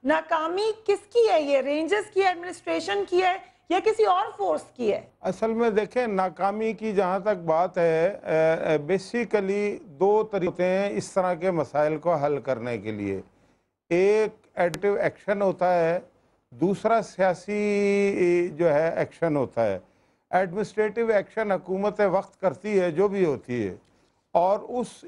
ناکامی کس کی ہے؟ یہ رینجرز کی ہے، ایڈمنسٹریشن کی ہے یا کسی اور فورس کی ہے؟ اصل میں دیکھیں ناکامی کی جہاں تک بات ہے بیسیکلی دو طریقے ہیں اس طرح کے مسائل کو حل کرنے کے لیے. ایک ایڈمنسٹریٹو ایکشن ہوتا ہے، دوسرا سیاسی جو ہے ایکشن ہوتا ہے. ایڈمنسٹریٹو ایکشن حکومت وقت کرتی ہے جو بھی ہوتی ہے، اور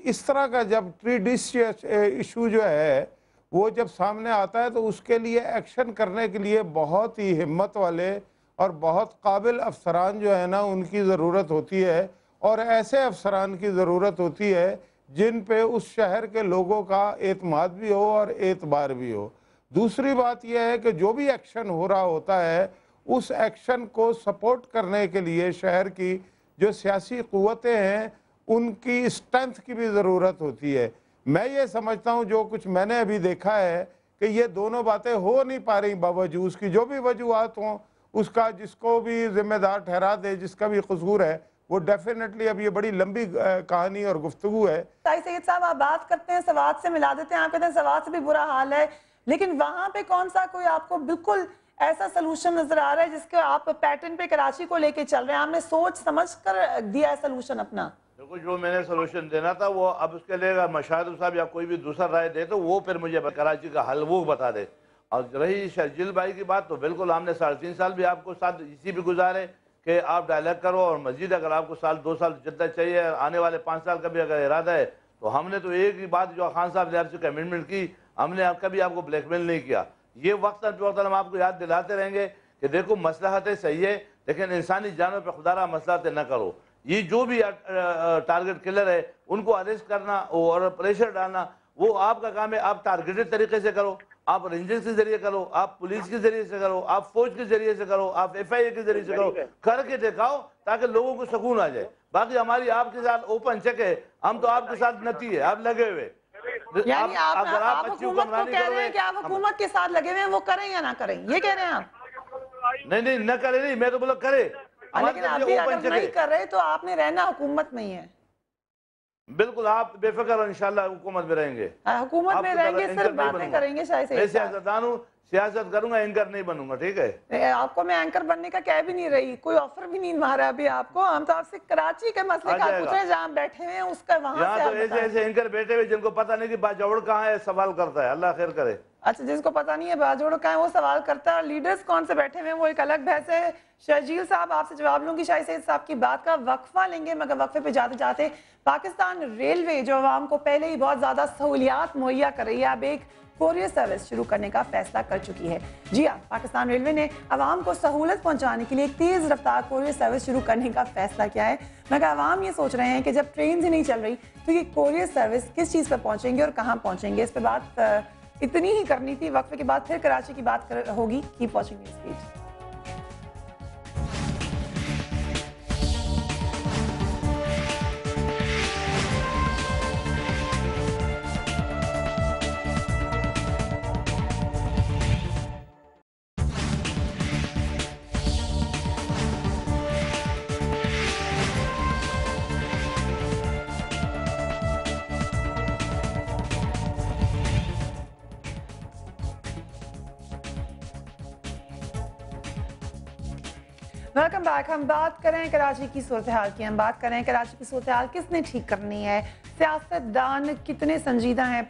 اس طرح کا جب ٹریڈیشیس ایشو جو ہے وہ جب سامنے آتا ہے تو اس کے لیے ایکشن کرنے کے لیے بہت ہی ہمت والے اور بہت قابل افسران جو ہے نا ان کی ضرورت ہوتی ہے، اور ایسے افسران کی ضرورت ہوتی ہے جن پہ اس شہر کے لوگوں کا اعتماد بھی ہو اور اعتبار بھی ہو. دوسری بات یہ ہے کہ جو بھی ایکشن ہو رہا ہوتا ہے اس ایکشن کو سپورٹ کرنے کے لیے شہر کی جو سیاسی قوتیں ہیں ان کی اسٹرینتھ کی بھی ضرورت ہوتی ہے. میں یہ سمجھتا ہوں جو کچھ میں نے ابھی دیکھا ہے کہ یہ دونوں باتیں ہو نہیں پا رہی، باوجود اس کی جو بھی وجوہات ہوں اس کا جس کو بھی ذمہ دار ٹھہرا دے، جس کا بھی قصور ہے وہ ڈیفینیٹلی. اب یہ بڑی لمبی کہانی اور گفتگو ہے. سید صاحب آپ بات کرتے ہیں سوات سے ملا دیتے ہیں، آپ کہتے ہیں سوات سے بھی برا حال ہے، لیکن وہاں پہ کون سا کوئی آپ کو بالکل ایسا سلوشن نظر آ رہا ہے جس کے آپ پیٹرن پہ کراچی کو لے کے چل رہے ہیں؟ آپ نے سوچ سمجھ کر دیا ہے سلوشن اپنا؟ دیکھو جو میں نے سلوشن دینا تھا وہ اب اس کے لئے مشاہد صاحب یا کوئی بھی دوسرا رائے دے تو وہ پھر مجھے کراچی کا حل وہ بتا دے. اور رہی شرجیل بھائی کی بات تو بالکل ہم نے 3.5 سال بھی آپ کو ساتھ اسی بھی گزارے کہ آپ ڈائلیگ کرو، اور مزید اگر آپ کو 2 سال جدت چاہیے آنے والے 5 سال کا بھی اگر ارادہ ہے تو ہم نے تو ایک ہی بات جو خان صاحب نے آپ سے کمٹمنٹ کی، ہم نے کبھی آپ کو بلیک میل نہیں کیا. یہ وقت ہم آپ کو یاد دلاتے رہیں گے کہ دیکھو مصلحتیں صحیح ہے لیکن انسانی جانوں پہ خدا رہا مصلحتیں نہ کرو. یہ جو بھی ٹارگٹ کلر ہے ان کو اریسٹ کرنا اور پریشر ڈالنا وہ آپ کا کام ہے. آپ ٹارگیٹڈ طریقے سے کرو، آپ رینجرز کے ذریعے کرو، آپ پولیس کے ذریعے سے کرو، آپ فوج کے ذریعے سے کرو، آپ ایف آئی اے کے ذریعے سے کرو، کر کے دکھاؤ تاکہ لوگوں کو سکون آ جائے. باقی ہماری آپ کے ساتھ اوپن چیک ہے، ہم تو آپ کے ساتھ نتی ہے، آپ لگے ہوئے. یعنی آپ حکومت کو کہہ رہے ہیں کہ آپ حکومت کے ساتھ لگے ہوئے ہیں، وہ کریں یا نہ کریں، یہ کہہ رہے ہیں آپ؟ نہیں نہ کرے، نہیں میں تو بولا کرے. لیکن ابھی اگر نہیں کر رہے تو آپ نے رہنا حکومت میں ہی ہے. بالکل آپ بے فکر انشاءاللہ حکومت میں رہیں گے. حکومت میں رہیں گے، صرف باتیں کریں گے. شاید میں سیاستدان ہوں، سیاست کروں گا، اینکر نہیں بنوں گا. ٹھیک ہے، آپ کو میں اینکر بننے کا کہہ بھی نہیں رہی، کوئی آفر بھی نہیں مارا ابھی آپ کو. ہم تو آپ سے کراچی کے مسئلے کا پوچھ رہے ہیں جہاں بیٹھے ہیں اس کا وہاں سے یہاں تو ایسے اینکر بیٹھے ہوئے جن کو پتہ نہیں کہ باجوڑ کہاں ہے سوال کرتا ہے. اللہ خیر کرے. اچھا جس کو پتہ نہیں ہے باجوڑ کہاں ہے وہ سوال کرتا ہے، اور لیڈرز کون سے بیٹھے ہوئے ہیں وہ ایک الگ بحث ہے. شرجیل صاحب آپ سے جواب لوں گی شاہد سید صاحب کی بات کا. وقفہ لیں گے مگر وقفے پہ جاتے جاتے پاکستان ریلوے جو عوام کو پہلے ہی بہت زیادہ سہولیات مہیا کر رہی ہے اب ایک کوریئر سروس شروع کرنے کا فیصلہ کر چکی ہے. جی ہاں، پاکستان ریلوے نے عوام کو سہولت پہنچانے کے لیے ایک تیز رفتار کوریئر سروس شروع کرنے کا فیصلہ کیا ہے. مگر عوام یہ سوچ رہے ہیں کہ جب ٹرینز ہی نہیں چل رہی تو یہ کوریئر سروس کس چیز پہ پہنچیں گے اور کہاں پہنچیں گے؟ اس پہ بات اتنی ہی کرنی تھی. وقفے کے بعد پھر کراچی کی بات ہوگی. Keep watching News Feed. Welcome back. ہم بات کریں کراچی کی صورتحال کی. ہم بات کریں کراچی کی صورتحال کس نے ٹھیک کرنی ہے، سیاستدان کتنے سنجیدہ ہیں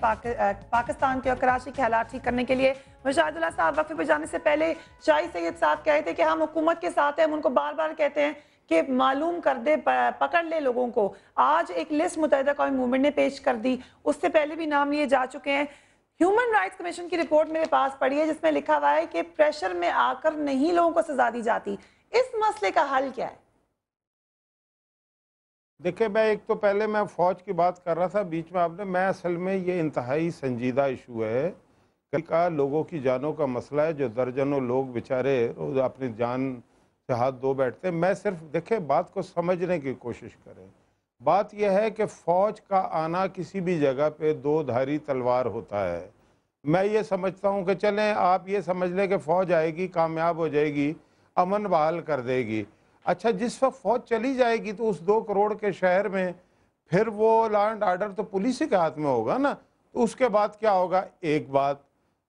پاکستان کے اور کراچی کے حالات ٹھیک کرنے کے لیے. مشاہد اللہ صاحب وقفے پہ جانے سے پہلے شاہد سید صاحب کہے تھے کہ ہم حکومت کے ساتھ ہیں. ہم ان کو بار بار کہتے ہیں کہ معلوم کر دے، پکڑ لے لوگوں کو. آج ایک لسٹ متحدہ قومی موومنٹ نے پیش کر دی، اس سے پہلے بھی نام لیے جا چکے ہیں. ہیومن رائٹس کمیشن کی رپورٹ میرے پاس پڑی ہے جس میں لکھا ہوا ہے کہ پریشر میں آ کر نہیں لوگوں کو سزا دی جاتی. اس مسئلے کا حل کیا ہے؟ دیکھیں میں ایک تو پہلے میں فوج کی بات کر رہا تھا بیچ میں آپ نے، میں اصل میں یہ انتہائی سنجیدہ ایشو ہے کہ لوگوں کی جانوں کا مسئلہ ہے جو درجنوں لوگ بیچارے اپنی جان سے ہاتھ دھو بیٹھتے ہیں. میں صرف دیکھیں بات کو سمجھنے کی کوشش کریں. بات یہ ہے کہ فوج کا آنا کسی بھی جگہ پہ دو دھاری تلوار ہوتا ہے. میں یہ سمجھتا ہوں کہ چلیں آپ یہ سمجھ لیں کہ فوج آئے گی، کامیاب ہو جائے گی، امن بحال کر دے گی. اچھا جس وقت فوج چلی جائے گی تو اس 2 کروڑ کے شہر میں پھر وہ لا اینڈ آرڈر تو پولیس کے ہاتھ میں ہوگا نا. تو اس کے بعد کیا ہوگا؟ ایک بات.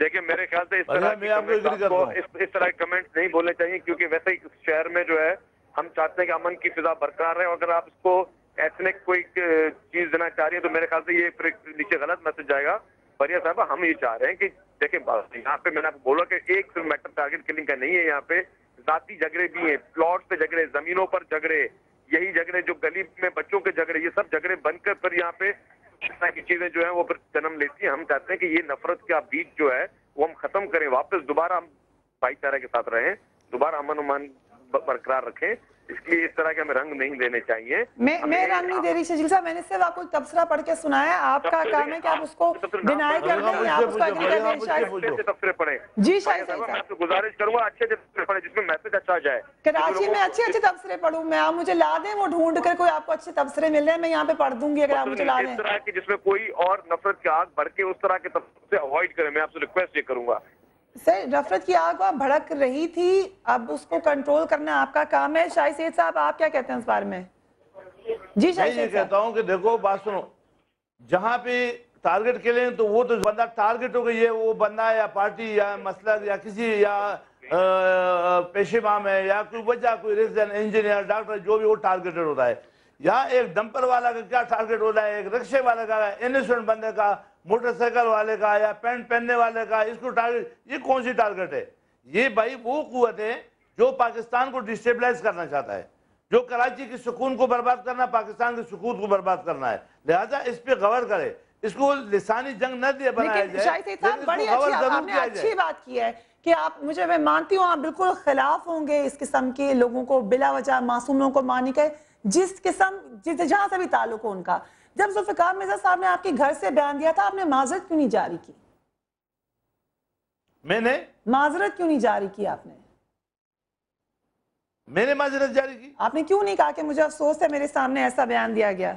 دیکھیں میرے خیال سے اس بھیا طرح میں آپ کو اگری کرتا ہوں۔ اس طرح کے کمنٹس نہیں بولنے چاہیے، کیونکہ ویسے ہی شہر میں جو ہے ہم چاہتے ہیں کہ امن کی فضا برقرار رہے، اور اگر آپ اس کو ایتھنک کوئی چیز دینا چاہ رہی ہے تو میرے خیال سے یہ پھر نیچے غلط میسج جائے گا۔ بریہ صاحبہ ہم یہ چاہ رہے ہیں کہ دیکھیں یہاں پہ میں نے آپ کو بولا کہ ایک صرف میٹر ٹارگٹ کلنگ کا نہیں ہے، یہاں پہ ذاتی جھگڑے بھی ہیں، پلاٹ پہ جھگڑے، زمینوں پر جھگڑے، یہی جھگڑے جو گلی میں بچوں کے جھگڑے، یہ سب جھگڑے بن کر پھر یہاں پہ اس طرح کی چیزیں جو ہیں وہ پھر جنم لیتی ہیں۔ ہم چاہتے ہیں کہ یہ نفرت کا بیج جو ہے وہ ہم ختم کریں، واپس دوبارہ ہم بھائی چارے کے ساتھ رہیں، دوبارہ امن امان برقرار رکھیں۔ اس لیے اس طرح کے ہمیں رنگ نہیں دینے چاہیے۔ میں رنگ نہیں دے رہی شجیل صاحب، میں نے صرف آپ کو تبصرہ پڑھ کے سنایا، آپ کا کام ہے کہ آپ اس کو ڈینائی کر دیں، آپ اس کو اگری کر دیں۔ اچھے تبصرے پڑھیں جی شاہد صاحب، میں صاحب، آپ سے گزارش کروں گا اچھے تبصرے پڑھیں جس میں میسج اچھا جائے۔ کراچی میں اچھے تبصرے پڑھوں میں، آپ مجھے لا دیں وہ ڈھونڈ کر، کوئی آپ کو اچھے تبصرے مل رہے ہیں میں یہاں پہ پڑھ دوں گی اگر آپ مجھے لا دیں۔ اس طرح کی جس میں کوئی اور نفرت کی آگ بڑھ کے اس طرح کے تبصرے سے اوائڈ کریں، میں آپ سے ریکویسٹ یہ کروں گا۔ سر نفرت کی آگ وہاں بھڑک رہی تھی، اب اس کو کنٹرول کرنا آپ کا کام ہے۔ شاہد سید صاحب آپ کیا کہتے ہیں اس بارے میں؟ جی میں شاہد یہ سید کہتا صاحب، ہوں کہ دیکھو بات سنو، جہاں پہ ٹارگٹ کے لیں تو وہ تو بندہ ٹارگٹ ہو گئی ہے، وہ بندہ یا پارٹی یا مسلک یا کسی یا پیشے مام ہے یا کوئی وجہ، کوئی ریزن، انجینئر، ڈاکٹر، جو بھی وہ ٹارگٹڈ ہوتا ہے۔ یا ایک ڈمپر والا کا کیا ٹارگٹ ہوتا ہے، ایک رکشے والے کا، انوسنٹ بندے کا، موٹر سائیکل والے کا یا پینٹ پہننے والے کا، اس کو ٹارگٹ، یہ کون سی ٹارگٹ ہے؟ یہ بھائی وہ قوت ہے جو پاکستان کو ڈسٹیبلائز کرنا چاہتا ہے، جو کراچی کی سکون کو برباد کرنا، پاکستان کی سکون کو برباد کرنا ہے۔ لہذا اس پہ غور کرے، اس کو لسانی جنگ نہ دے بنایا لیکن جائے، شاہد سید صاحب لیکن اس بڑی کو غور اچھی، ضرور آپ نے کیا اچھی جائے۔ بات کی ہے کہ آپ، مجھے میں مانتی ہوں آپ بالکل خلاف ہوں گے اس قسم کے لوگوں کو بلا وجہ معصوموں کو مارنے کے، جہاں سے بھی تعلق ہو ان کا۔ جب ذوالفقار مرزا صاحب نے آپ کے گھر سے بیان دیا تھا، آپ نے معذرت کیوں نہیں جاری کی؟ میں نے جاری کی آپ نے؟ میں نے معذرت جاری کی؟ آپ نے کیوں نہیں کہا کہ مجھے افسوس ہے میرے سامنے ایسا بیان دیا گیا؟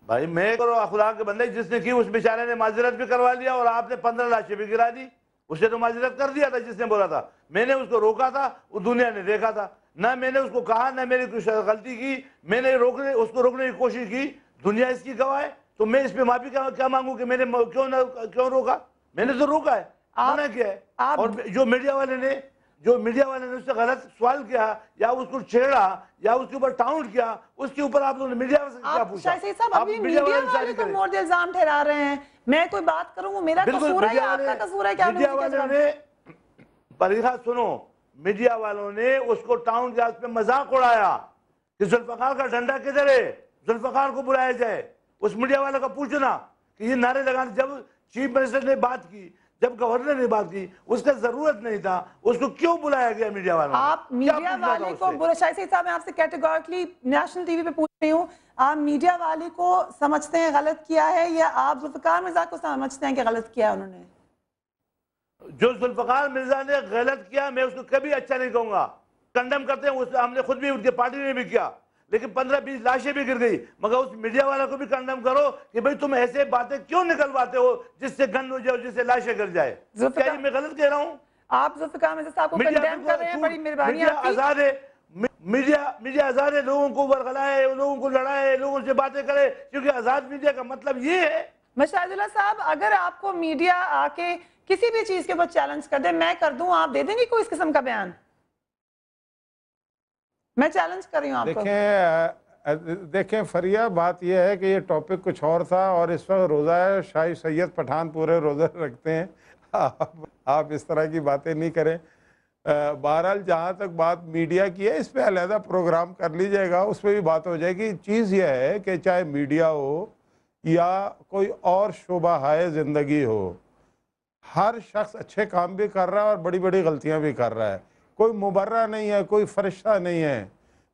بھائی میں کرو اخلاق کے بندے، جس نے کی اس بیچارے نے معذرت بھی کروا لیا، اور آپ نے 15 لاشیں بھی گرا دی۔ اسے تو معذرت کر دیا تھا جس نے بولا تھا، میں نے اس کو روکا تھا، وہ دنیا نے دیکھا تھا، نہ میں نے اس کو کہا، نہ میری کوئی غلطی کی، میں نے اس کو روکنے کی کوشش کی، دنیا اس کی گواہ ہے۔ تو میں اس پہ معافی کیا مانگوں کہ میں نے کیوں روکا؟ میں نے تو روکا ہے، منع کیا ہے۔ اور جو میڈیا والے نے اس سے غلط سوال کیا یا اس کو چھیڑا یا اس کے اوپر ٹاؤنٹ کیا، اس کے اوپر آپ لوگوں نے میڈیا سے کیا پوچھا؟ شاہد سید صاحب ابھی میڈیا والے کو مورد الزام ٹھہرا رہے ہیں، میں کوئی بات کروں وہ میرا قصور ہے یا آپ کا قصور ہے؟ کیا میڈیا والوں نے پریخا سنو، میڈیا والوں نے اس کو ٹاؤنٹ کیا، اس پہ مذاق اڑایا کہ ذوالفقار کا ڈنڈا کدھر ہے، ذوالفقار کو بلایا جائے۔ اس میڈیا والوں کا پوچھنا کہ یہ نعرے لگانے، جب چیف منسٹر نے بات کی، جب گورنر نے بات کی، اس کا ضرورت نہیں تھا، اس کو کیوں بلایا گیا میڈیا والوں نے؟ آپ میڈیا والے کو، شاہد سید صاحب میں آپ سے کیٹیگورکلی نیشنل ٹی وی پہ پوچھ رہی ہوں، آپ میڈیا والے کو سمجھتے ہیں غلط کیا ہے یا آپ ذوالفقار مرزا کو سمجھتے ہیں کہ غلط کیا ہے انہوں نے؟ جو ذوالفقار مرزا نے غلط کیا میں اس کو کبھی اچھا نہیں کہوں گا، کنڈم کرتے ہیں، ہم نے خود بھی، ان کے پارٹی نے بھی کیا، لیکن 15-20 لاشیں بھی گر گئی، مگر اس میڈیا والا کو بھی کنڈم کرو کہ بھئی تم ایسے باتیں کیوں نکلواتے ہو جس سے گن ہو جائے، جس سے لاشیں گر جائے؟ کیا یہ میں غلط کہہ رہا ہوں؟ آپ ذوالفقار مرزا صاحب کو کنڈیم کر رہے ہیں، بڑی مہربانی میڈیا آپ کی۔ آزاد ہے، میڈیا آزاد ہے، لوگوں کو ورغلائے، لوگوں کو لڑائے، لوگوں سے باتیں کرے، کیونکہ آزاد میڈیا کا مطلب یہ ہے۔ مشاہد اللہ صاحب، اگر آپ کو میڈیا آ کے کسی بھی چیز کے اوپر چیلنج کر دے، میں کر دوں، آپ دے دیں گے کوئی اس قسم کا بیان؟ میں چیلنج کر رہی ہوں آپ کو۔ دیکھیں فریہ، بات یہ ہے کہ یہ ٹاپک کچھ اور تھا، اور اس وقت روزہ ہے، شاہد سید پٹھان پورے روزہ رکھتے ہیں، آپ اس طرح کی باتیں نہیں کریں۔ بہرحال جہاں تک بات میڈیا کی ہے، اس پہ علیحدہ پروگرام کر لیجئے گا، اس پہ بھی بات ہو جائے گی۔ چیز یہ ہے کہ چاہے میڈیا ہو یا کوئی اور شعبہ ہائے زندگی ہو، ہر شخص اچھے کام بھی کر رہا ہے اور بڑی بڑی غلطیاں بھی کر رہا ہے، کوئی مبرہ نہیں ہے، کوئی فرشتہ نہیں ہے،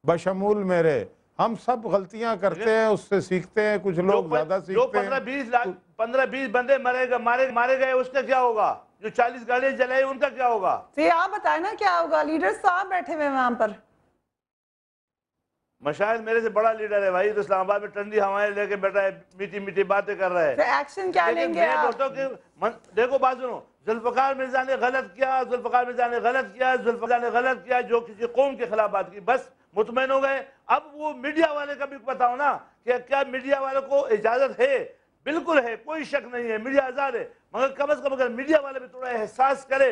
بشمول میرے، ہم سب غلطیاں کرتے ہیں، اس سے سیکھتے ہیں، کچھ لوگ زیادہ جو سیکھتے ہیں۔ 15-20 بندے مارے گئے، اس کا کیا ہوگا؟ جو 40 گاڑیاں جلائے، ان کا کیا ہوگا؟ تو آپ بتائیں نا کیا ہوگا؟ لیڈرز تو آپ بیٹھے ہوئے وہاں پر۔ مشاہد میرے سے بڑا لیڈر ہے بھائی، تو اسلام آباد میں ٹھنڈی ہوائیں لے کے بیٹھا ہے، میٹھی میٹھی باتیں کر رہا ہے۔ تو ایکشن کیا لیں گے آپ؟ دیکھو بات سنو، ذوالفقار مرزا نے غلط کیا، ذوالفقار مرزا نے غلط کیا، ذوالفقار نے غلط کیا، جو کسی قوم کے خلاف بات کی، بس مطمئن ہو گئے۔ اب وہ میڈیا والے کا بھی بتاؤ نا کہ کیا میڈیا والوں کو اجازت ہے بالکل ہے، کوئی شک نہیں ہے، میڈیا آزاد ہے، مگر کم از کم اگر میڈیا والے بھی تھوڑا احساس کرے